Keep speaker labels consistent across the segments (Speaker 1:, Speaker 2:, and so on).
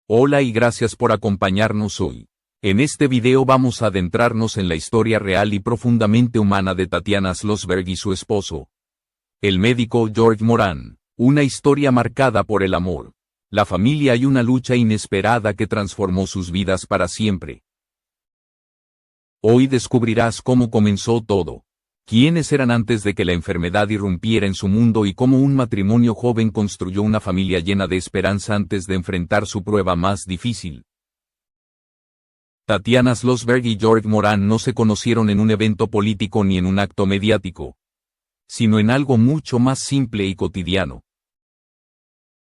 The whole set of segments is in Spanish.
Speaker 1: Hola y gracias por acompañarnos hoy. En este video vamos a adentrarnos en la historia real y profundamente humana de Tatiana Schlossberg y su esposo, el médico George Moran. Una historia marcada por el amor, la familia y una lucha inesperada que transformó sus vidas para siempre. Hoy descubrirás cómo comenzó todo, quiénes eran antes de que la enfermedad irrumpiera en su mundo y cómo un matrimonio joven construyó una familia llena de esperanza antes de enfrentar su prueba más difícil. Tatiana Schlossberg y George Moran no se conocieron en un evento político ni en un acto mediático, sino en algo mucho más simple y cotidiano.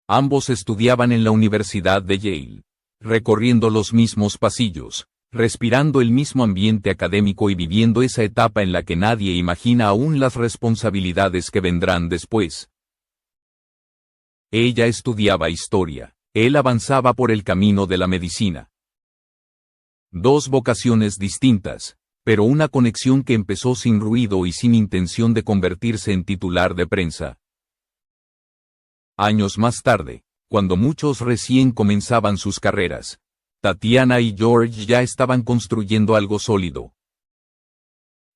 Speaker 1: Ambos estudiaban en la Universidad de Yale, recorriendo los mismos pasillos, respirando el mismo ambiente académico y viviendo esa etapa en la que nadie imagina aún las responsabilidades que vendrán después. Ella estudiaba historia, él avanzaba por el camino de la medicina. Dos vocaciones distintas, pero una conexión que empezó sin ruido y sin intención de convertirse en titular de prensa. Años más tarde, cuando muchos recién comenzaban sus carreras, Tatiana y George ya estaban construyendo algo sólido.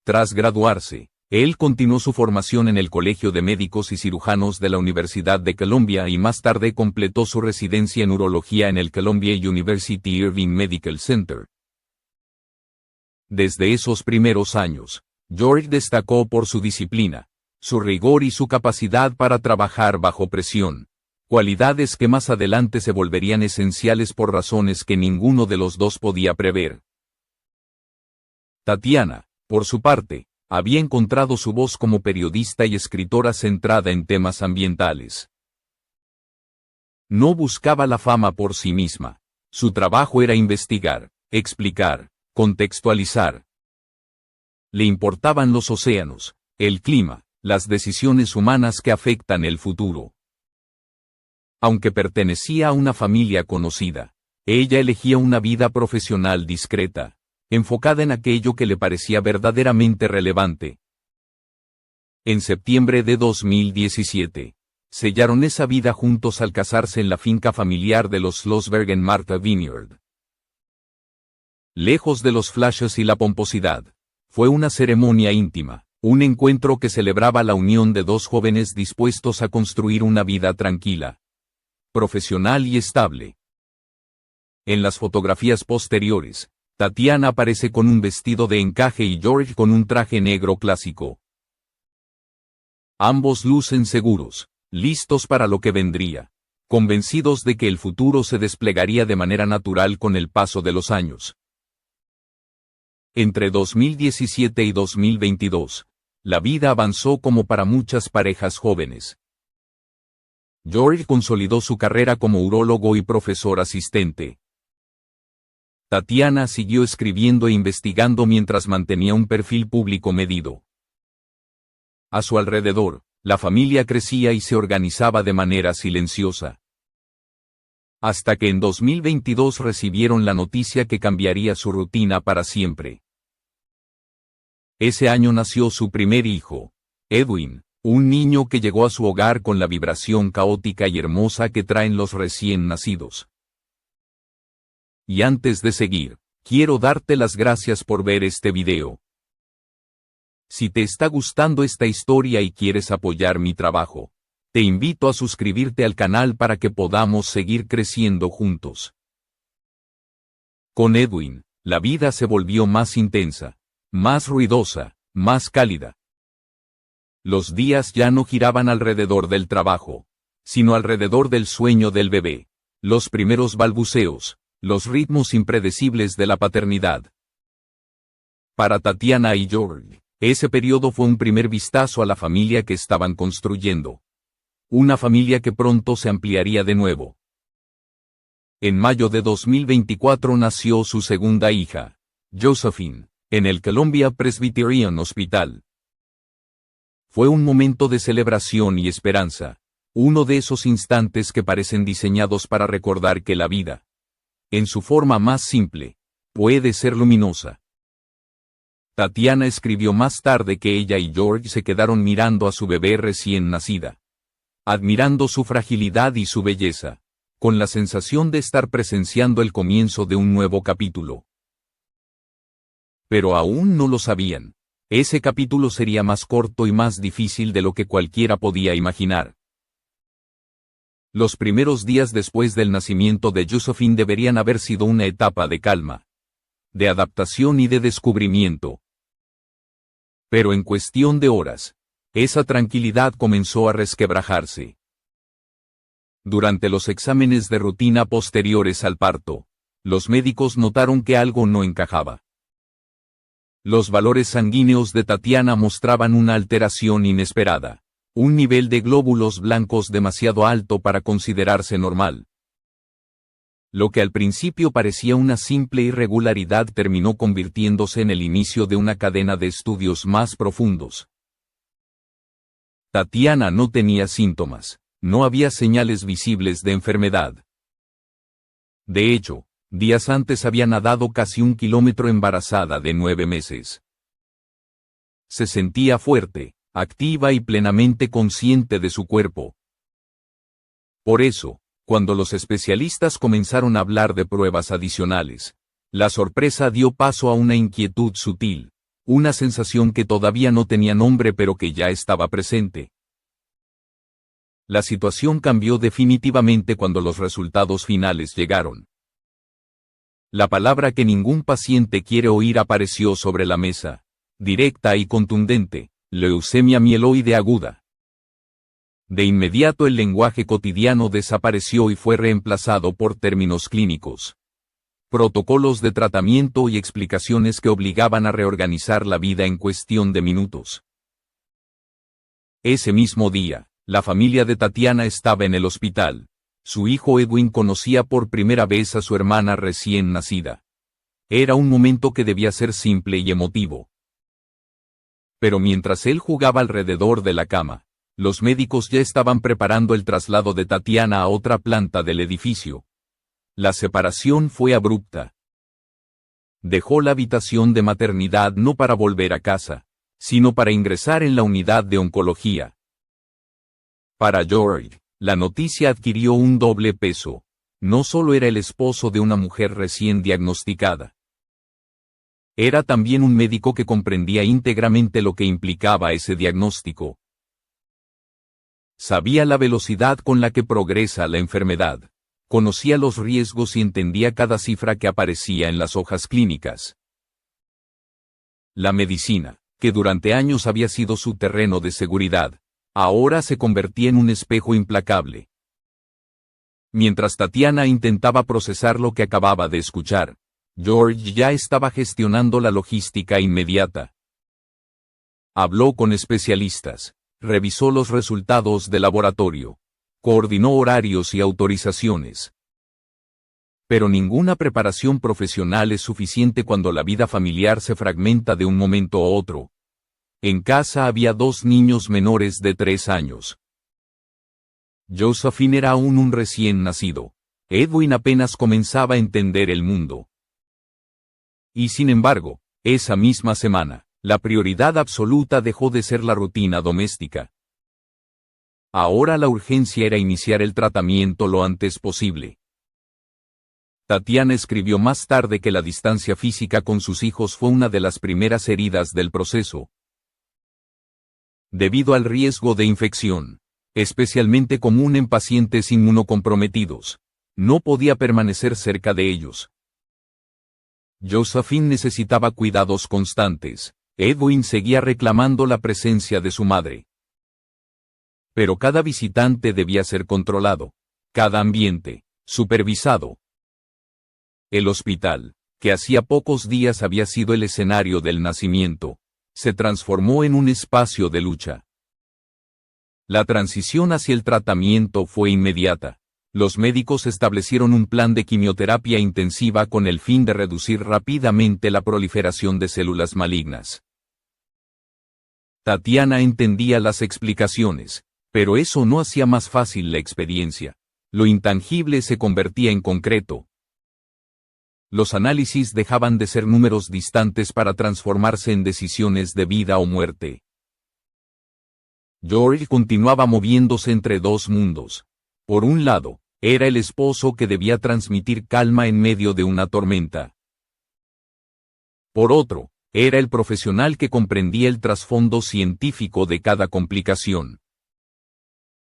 Speaker 1: Tras graduarse, él continuó su formación en el Colegio de Médicos y Cirujanos de la Universidad de Columbia y más tarde completó su residencia en urología en el Columbia University Irving Medical Center. Desde esos primeros años, George destacó por su disciplina, su rigor y su capacidad para trabajar bajo presión. Cualidades que más adelante se volverían esenciales por razones que ninguno de los dos podía prever. Tatiana, por su parte, había encontrado su voz como periodista y escritora centrada en temas ambientales. No buscaba la fama por sí misma. Su trabajo era investigar, explicar, contextualizar. Le importaban los océanos, el clima, las decisiones humanas que afectan el futuro. Aunque pertenecía a una familia conocida, ella elegía una vida profesional discreta, enfocada en aquello que le parecía verdaderamente relevante. En septiembre de 2017, sellaron esa vida juntos al casarse en la finca familiar de los Schlossberg en Martha Vineyard. Lejos de los flashes y la pomposidad, fue una ceremonia íntima, un encuentro que celebraba la unión de dos jóvenes dispuestos a construir una vida tranquila, profesional y estable. En las fotografías posteriores, Tatiana aparece con un vestido de encaje y George con un traje negro clásico. Ambos lucen seguros, listos para lo que vendría, convencidos de que el futuro se desplegaría de manera natural con el paso de los años. Entre 2017 y 2022, la vida avanzó como para muchas parejas jóvenes. George consolidó su carrera como urólogo y profesor asistente. Tatiana siguió escribiendo e investigando mientras mantenía un perfil público medido. A su alrededor, la familia crecía y se organizaba de manera silenciosa. Hasta que en 2022 recibieron la noticia que cambiaría su rutina para siempre. Ese año nació su primer hijo, Edwin. Un niño que llegó a su hogar con la vibración caótica y hermosa que traen los recién nacidos. Y antes de seguir, quiero darte las gracias por ver este video. Si te está gustando esta historia y quieres apoyar mi trabajo, te invito a suscribirte al canal para que podamos seguir creciendo juntos. Con Edwin, la vida se volvió más intensa, más ruidosa, más cálida. Los días ya no giraban alrededor del trabajo, sino alrededor del sueño del bebé, los primeros balbuceos, los ritmos impredecibles de la paternidad. Para Tatiana y George, ese periodo fue un primer vistazo a la familia que estaban construyendo. Una familia que pronto se ampliaría de nuevo. En mayo de 2024 nació su segunda hija, Josephine, en el Columbia Presbyterian Hospital. Fue un momento de celebración y esperanza, uno de esos instantes que parecen diseñados para recordar que la vida, en su forma más simple, puede ser luminosa. Tatiana escribió más tarde que ella y George se quedaron mirando a su bebé recién nacida, admirando su fragilidad y su belleza, con la sensación de estar presenciando el comienzo de un nuevo capítulo. Pero aún no lo sabían. Ese capítulo sería más corto y más difícil de lo que cualquiera podía imaginar. Los primeros días después del nacimiento de Josephine deberían haber sido una etapa de calma, de adaptación y de descubrimiento. Pero en cuestión de horas, esa tranquilidad comenzó a resquebrajarse. Durante los exámenes de rutina posteriores al parto, los médicos notaron que algo no encajaba. Los valores sanguíneos de Tatiana mostraban una alteración inesperada, un nivel de glóbulos blancos demasiado alto para considerarse normal. Lo que al principio parecía una simple irregularidad terminó convirtiéndose en el inicio de una cadena de estudios más profundos. Tatiana no tenía síntomas, no había señales visibles de enfermedad. De hecho, días antes había nadado casi 1 kilómetro embarazada de 9 meses. Se sentía fuerte, activa y plenamente consciente de su cuerpo. Por eso, cuando los especialistas comenzaron a hablar de pruebas adicionales, la sorpresa dio paso a una inquietud sutil, una sensación que todavía no tenía nombre pero que ya estaba presente. La situación cambió definitivamente cuando los resultados finales llegaron. La palabra que ningún paciente quiere oír apareció sobre la mesa, directa y contundente: leucemia mieloide aguda. De inmediato el lenguaje cotidiano desapareció y fue reemplazado por términos clínicos, protocolos de tratamiento y explicaciones que obligaban a reorganizar la vida en cuestión de minutos. Ese mismo día, la familia de Tatiana estaba en el hospital. Su hijo Edwin conocía por primera vez a su hermana recién nacida. Era un momento que debía ser simple y emotivo. Pero mientras él jugaba alrededor de la cama, los médicos ya estaban preparando el traslado de Tatiana a otra planta del edificio. La separación fue abrupta. Dejó la habitación de maternidad no para volver a casa, sino para ingresar en la unidad de oncología. Para George, la noticia adquirió un doble peso. No solo era el esposo de una mujer recién diagnosticada. Era también un médico que comprendía íntegramente lo que implicaba ese diagnóstico. Sabía la velocidad con la que progresa la enfermedad. Conocía los riesgos y entendía cada cifra que aparecía en las hojas clínicas. La medicina, que durante años había sido su terreno de seguridad, ahora se convertía en un espejo implacable. Mientras Tatiana intentaba procesar lo que acababa de escuchar, George ya estaba gestionando la logística inmediata. Habló con especialistas, revisó los resultados de laboratorio, coordinó horarios y autorizaciones. Pero ninguna preparación profesional es suficiente cuando la vida familiar se fragmenta de un momento a otro. En casa había 2 niños menores de 3 años. Josephine era aún un recién nacido. Edwin apenas comenzaba a entender el mundo. Y sin embargo, esa misma semana, la prioridad absoluta dejó de ser la rutina doméstica. Ahora la urgencia era iniciar el tratamiento lo antes posible. Tatiana escribió más tarde que la distancia física con sus hijos fue una de las primeras heridas del proceso. Debido al riesgo de infección, especialmente común en pacientes inmunocomprometidos, no podía permanecer cerca de ellos. Josephine necesitaba cuidados constantes. Edwin seguía reclamando la presencia de su madre. Pero cada visitante debía ser controlado, cada ambiente, supervisado. El hospital, que hacía pocos días había sido el escenario del nacimiento, se transformó en un espacio de lucha. La transición hacia el tratamiento fue inmediata. Los médicos establecieron un plan de quimioterapia intensiva con el fin de reducir rápidamente la proliferación de células malignas. Tatiana entendía las explicaciones, pero eso no hacía más fácil la experiencia. Lo intangible se convertía en concreto. Los análisis dejaban de ser números distantes para transformarse en decisiones de vida o muerte. George continuaba moviéndose entre 2 mundos. Por un lado, Era el esposo que debía transmitir calma en medio de una tormenta. Por otro, era el profesional que comprendía el trasfondo científico de cada complicación.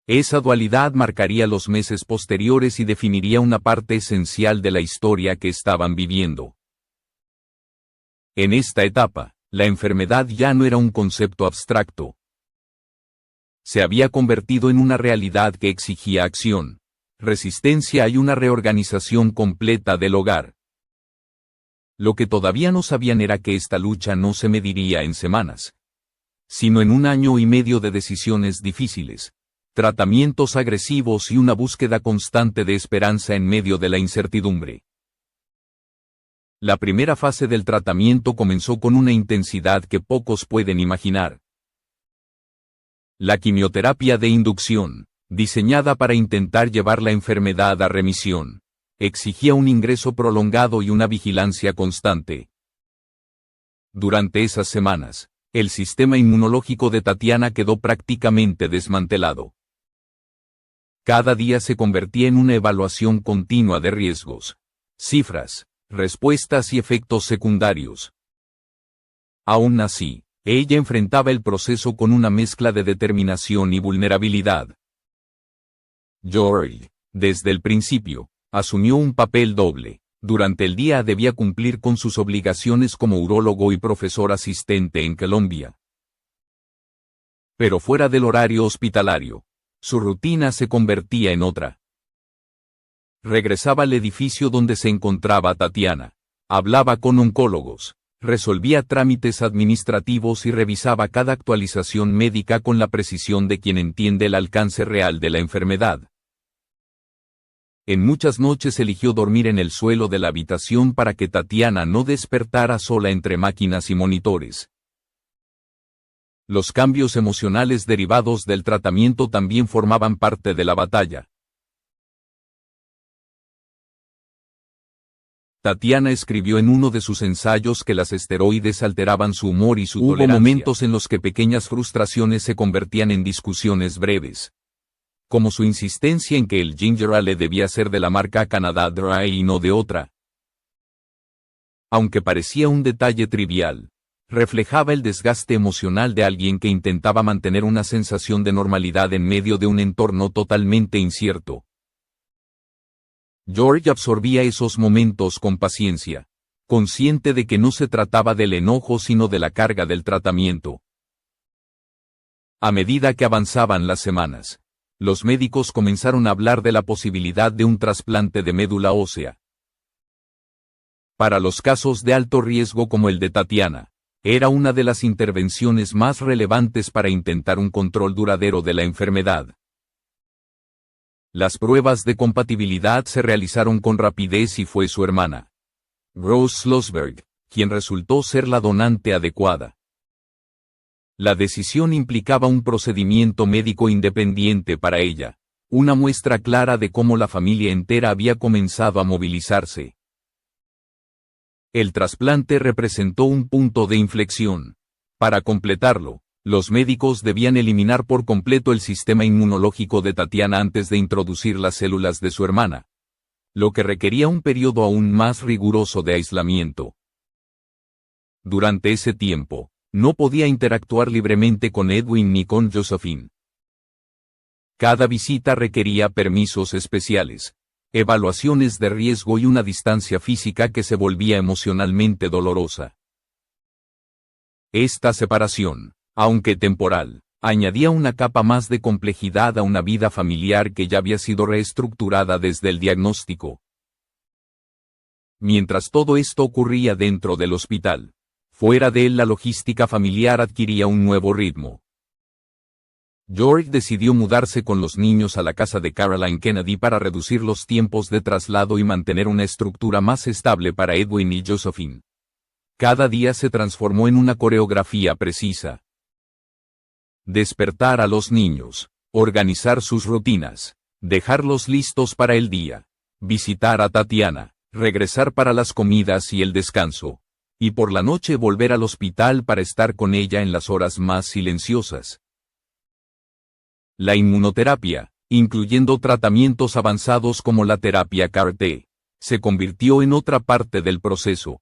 Speaker 1: Esa dualidad marcaría los meses posteriores y definiría una parte esencial de la historia que estaban viviendo. En esta etapa, la enfermedad ya no era un concepto abstracto. Se había convertido en una realidad que exigía acción, resistencia y una reorganización completa del hogar. Lo que todavía no sabían era que esta lucha no se mediría en semanas, sino en 1 año y medio de decisiones difíciles, tratamientos agresivos y una búsqueda constante de esperanza en medio de la incertidumbre. La primera fase del tratamiento comenzó con una intensidad que pocos pueden imaginar. La quimioterapia de inducción, diseñada para intentar llevar la enfermedad a remisión, exigía un ingreso prolongado y una vigilancia constante. Durante esas semanas, el sistema inmunológico de Tatiana quedó prácticamente desmantelado. Cada día se convertía en una evaluación continua de riesgos, cifras, respuestas y efectos secundarios. Aún así, ella enfrentaba el proceso con una mezcla de determinación y vulnerabilidad. George, desde el principio, asumió un papel doble. Durante el día debía cumplir con sus obligaciones como urólogo y profesor asistente en Colombia. Pero fuera del horario hospitalario, su rutina se convertía en otra. Regresaba al edificio donde se encontraba Tatiana, hablaba con oncólogos, resolvía trámites administrativos y revisaba cada actualización médica con la precisión de quien entiende el alcance real de la enfermedad. En muchas noches eligió dormir en el suelo de la habitación para que Tatiana no despertara sola entre máquinas y monitores. Los cambios emocionales derivados del tratamiento también formaban parte de la batalla. Tatiana escribió en uno de sus ensayos que las esteroides alteraban su humor y su tolerancia. Hubo momentos en los que pequeñas frustraciones se convertían en discusiones breves, como su insistencia en que el ginger ale debía ser de la marca Canada Dry y no de otra. Aunque parecía un detalle trivial, reflejaba el desgaste emocional de alguien que intentaba mantener una sensación de normalidad en medio de un entorno totalmente incierto. George absorbía esos momentos con paciencia, consciente de que no se trataba del enojo sino de la carga del tratamiento. A medida que avanzaban las semanas, los médicos comenzaron a hablar de la posibilidad de un trasplante de médula ósea. Para los casos de alto riesgo como el de Tatiana, era una de las intervenciones más relevantes para intentar un control duradero de la enfermedad. Las pruebas de compatibilidad se realizaron con rapidez y fue su hermana, Rose Schlossberg, quien resultó ser la donante adecuada. La decisión implicaba un procedimiento médico independiente para ella, una muestra clara de cómo la familia entera había comenzado a movilizarse. El trasplante representó un punto de inflexión. Para completarlo, los médicos debían eliminar por completo el sistema inmunológico de Tatiana antes de introducir las células de su hermana, lo que requería un periodo aún más riguroso de aislamiento. Durante ese tiempo, no podía interactuar libremente con Edwin ni con Josephine. Cada visita requería permisos especiales, evaluaciones de riesgo y una distancia física que se volvía emocionalmente dolorosa. Esta separación, aunque temporal, añadía una capa más de complejidad a una vida familiar que ya había sido reestructurada desde el diagnóstico. Mientras todo esto ocurría dentro del hospital, fuera de él la logística familiar adquiría un nuevo ritmo. George decidió mudarse con los niños a la casa de Caroline Kennedy para reducir los tiempos de traslado y mantener una estructura más estable para Edwin y Josephine. Cada día se transformó en una coreografía precisa. Despertar a los niños, organizar sus rutinas, dejarlos listos para el día, visitar a Tatiana, regresar para las comidas y el descanso, y por la noche volver al hospital para estar con ella en las horas más silenciosas. La inmunoterapia, incluyendo tratamientos avanzados como la terapia CAR-T, se convirtió en otra parte del proceso.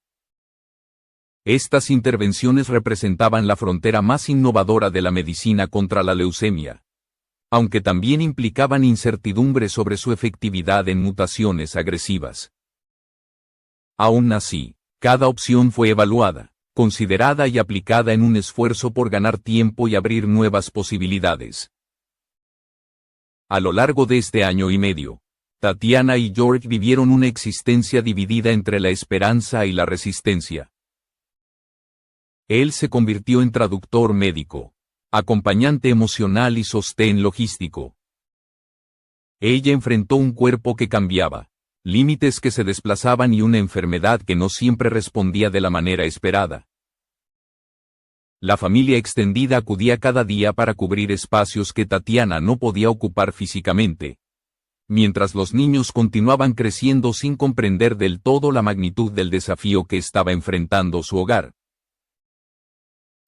Speaker 1: Estas intervenciones representaban la frontera más innovadora de la medicina contra la leucemia, aunque también implicaban incertidumbre sobre su efectividad en mutaciones agresivas. Aún así, cada opción fue evaluada, considerada y aplicada en un esfuerzo por ganar tiempo y abrir nuevas posibilidades. A lo largo de este año y medio, Tatiana y George vivieron una existencia dividida entre la esperanza y la resistencia. Él se convirtió en traductor médico, acompañante emocional y sostén logístico. Ella enfrentó un cuerpo que cambiaba, límites que se desplazaban y una enfermedad que no siempre respondía de la manera esperada. La familia extendida acudía cada día para cubrir espacios que Tatiana no podía ocupar físicamente, mientras los niños continuaban creciendo sin comprender del todo la magnitud del desafío que estaba enfrentando su hogar.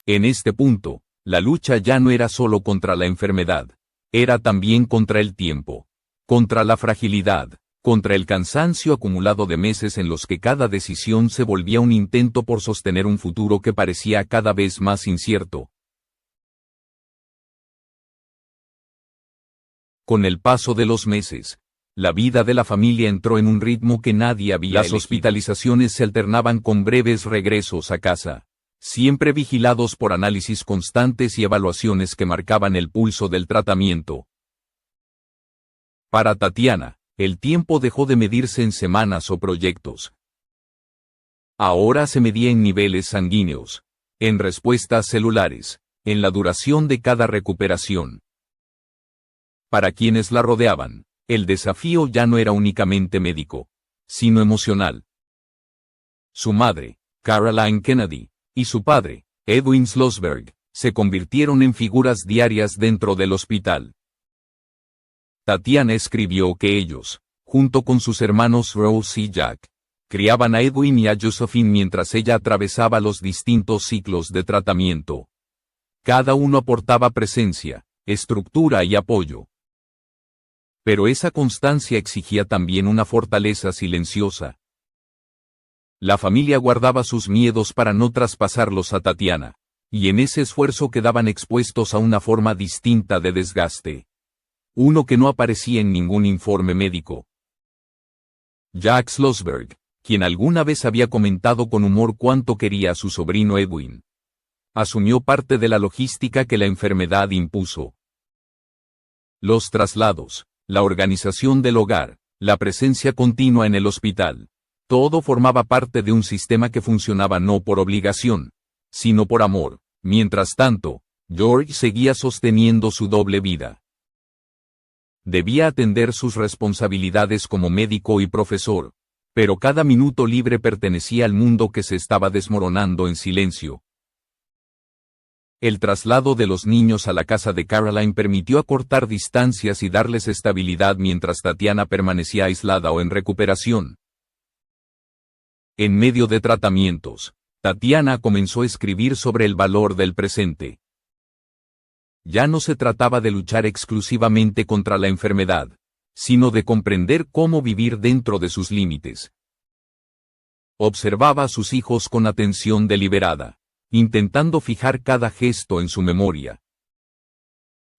Speaker 1: En este punto, la lucha ya no era solo contra la enfermedad, era también contra el tiempo, contra la fragilidad, contra el cansancio acumulado de meses en los que cada decisión se volvía un intento por sostener un futuro que parecía cada vez más incierto. Con el paso de los meses, la vida de la familia entró en un ritmo que nadie había elegido. Las hospitalizaciones se alternaban con breves regresos a casa, siempre vigilados por análisis constantes y evaluaciones que marcaban el pulso del tratamiento. Para Tatiana, el tiempo dejó de medirse en semanas o proyectos. Ahora se medía en niveles sanguíneos, en respuestas celulares, en la duración de cada recuperación. Para quienes la rodeaban, el desafío ya no era únicamente médico, sino emocional. Su madre, Caroline Kennedy, y su padre, Edwin Schlossberg, se convirtieron en figuras diarias dentro del hospital. Tatiana escribió que ellos, junto con sus hermanos Rose y Jack, criaban a Edwin y a Josephine mientras ella atravesaba los distintos ciclos de tratamiento. Cada uno aportaba presencia, estructura y apoyo. Pero esa constancia exigía también una fortaleza silenciosa. La familia guardaba sus miedos para no traspasarlos a Tatiana, y en ese esfuerzo quedaban expuestos a una forma distinta de desgaste. Uno que no aparecía en ningún informe médico. Jack Schlossberg, quien alguna vez había comentado con humor cuánto quería a su sobrino Edwin, asumió parte de la logística que la enfermedad impuso. Los traslados, la organización del hogar, la presencia continua en el hospital, todo formaba parte de un sistema que funcionaba no por obligación, sino por amor. Mientras tanto, George seguía sosteniendo su doble vida. Debía atender sus responsabilidades como médico y profesor, pero cada minuto libre pertenecía al mundo que se estaba desmoronando en silencio. El traslado de los niños a la casa de Caroline permitió acortar distancias y darles estabilidad mientras Tatiana permanecía aislada o en recuperación. En medio de tratamientos, Tatiana comenzó a escribir sobre el valor del presente. Ya no se trataba de luchar exclusivamente contra la enfermedad, sino de comprender cómo vivir dentro de sus límites. Observaba a sus hijos con atención deliberada, intentando fijar cada gesto en su memoria.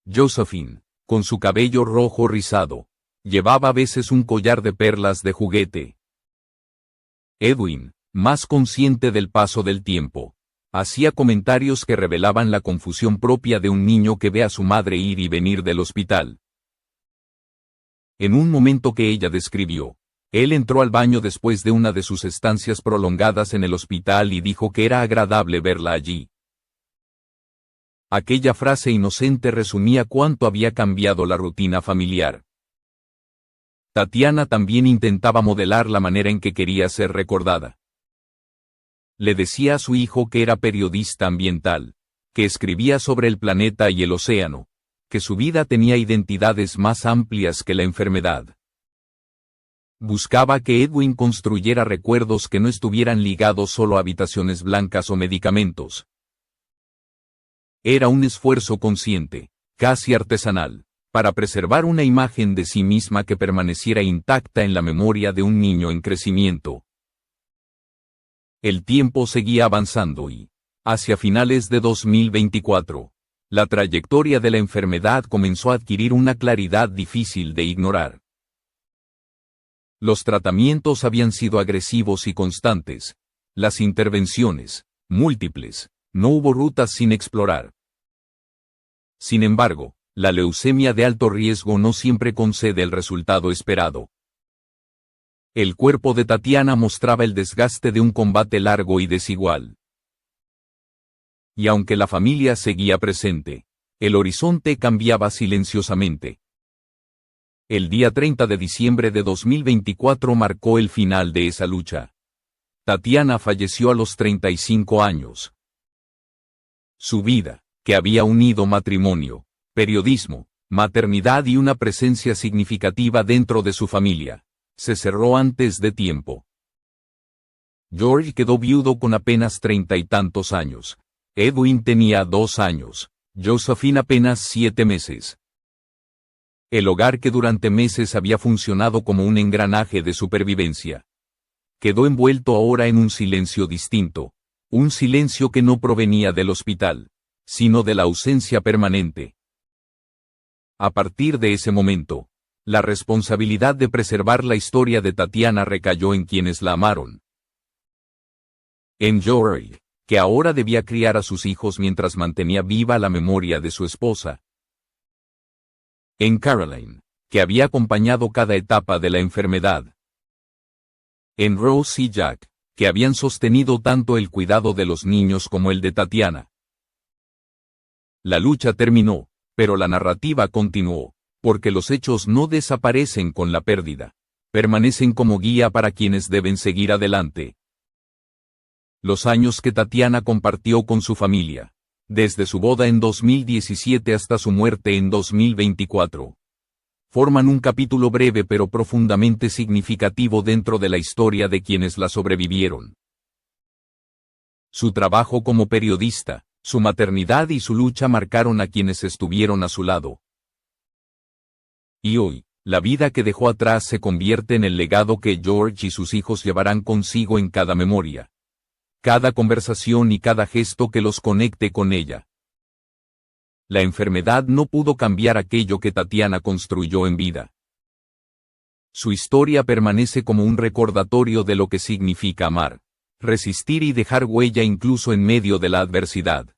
Speaker 1: Josephine, con su cabello rojo rizado, llevaba a veces un collar de perlas de juguete. Edwin, más consciente del paso del tiempo, hacía comentarios que revelaban la confusión propia de un niño que ve a su madre ir y venir del hospital. En un momento que ella describió, él entró al baño después de una de sus estancias prolongadas en el hospital y dijo que era agradable verla allí. Aquella frase inocente resumía cuánto había cambiado la rutina familiar. Tatiana también intentaba modelar la manera en que quería ser recordada. Le decía a su hijo que era periodista ambiental, que escribía sobre el planeta y el océano, que su vida tenía identidades más amplias que la enfermedad. Buscaba que Edwin construyera recuerdos que no estuvieran ligados solo a habitaciones blancas o medicamentos. Era un esfuerzo consciente, casi artesanal, para preservar una imagen de sí misma que permaneciera intacta en la memoria de un niño en crecimiento. El tiempo seguía avanzando y, hacia finales de 2024, la trayectoria de la enfermedad comenzó a adquirir una claridad difícil de ignorar. Los tratamientos habían sido agresivos y constantes, las intervenciones, múltiples, no hubo rutas sin explorar. Sin embargo, la leucemia de alto riesgo no siempre concede el resultado esperado. El cuerpo de Tatiana mostraba el desgaste de un combate largo y desigual. Y aunque la familia seguía presente, el horizonte cambiaba silenciosamente. El día 30 de diciembre de 2024 marcó el final de esa lucha. Tatiana falleció a los 35 años. Su vida, que había unido matrimonio, periodismo, maternidad y una presencia significativa dentro de su familia, se cerró antes de tiempo. George quedó viudo con apenas 30 y tantos años. Edwin tenía 2 años, Josephine apenas 7 meses. El hogar que durante meses había funcionado como un engranaje de supervivencia, quedó envuelto ahora en un silencio distinto, un silencio que no provenía del hospital, sino de la ausencia permanente. A partir de ese momento, la responsabilidad de preservar la historia de Tatiana recayó en quienes la amaron. En George, que ahora debía criar a sus hijos mientras mantenía viva la memoria de su esposa. En Caroline, que había acompañado cada etapa de la enfermedad. En Rose y Jack, que habían sostenido tanto el cuidado de los niños como el de Tatiana. La lucha terminó, pero la narrativa continuó, porque los hechos no desaparecen con la pérdida, permanecen como guía para quienes deben seguir adelante. Los años que Tatiana compartió con su familia, desde su boda en 2017 hasta su muerte en 2024, forman un capítulo breve pero profundamente significativo dentro de la historia de quienes la sobrevivieron. Su trabajo como periodista, su maternidad y su lucha marcaron a quienes estuvieron a su lado. Y hoy, la vida que dejó atrás se convierte en el legado que George y sus hijos llevarán consigo en cada memoria, cada conversación y cada gesto que los conecte con ella. La enfermedad no pudo cambiar aquello que Tatiana construyó en vida. Su historia permanece como un recordatorio de lo que significa amar, resistir y dejar huella incluso en medio de la adversidad.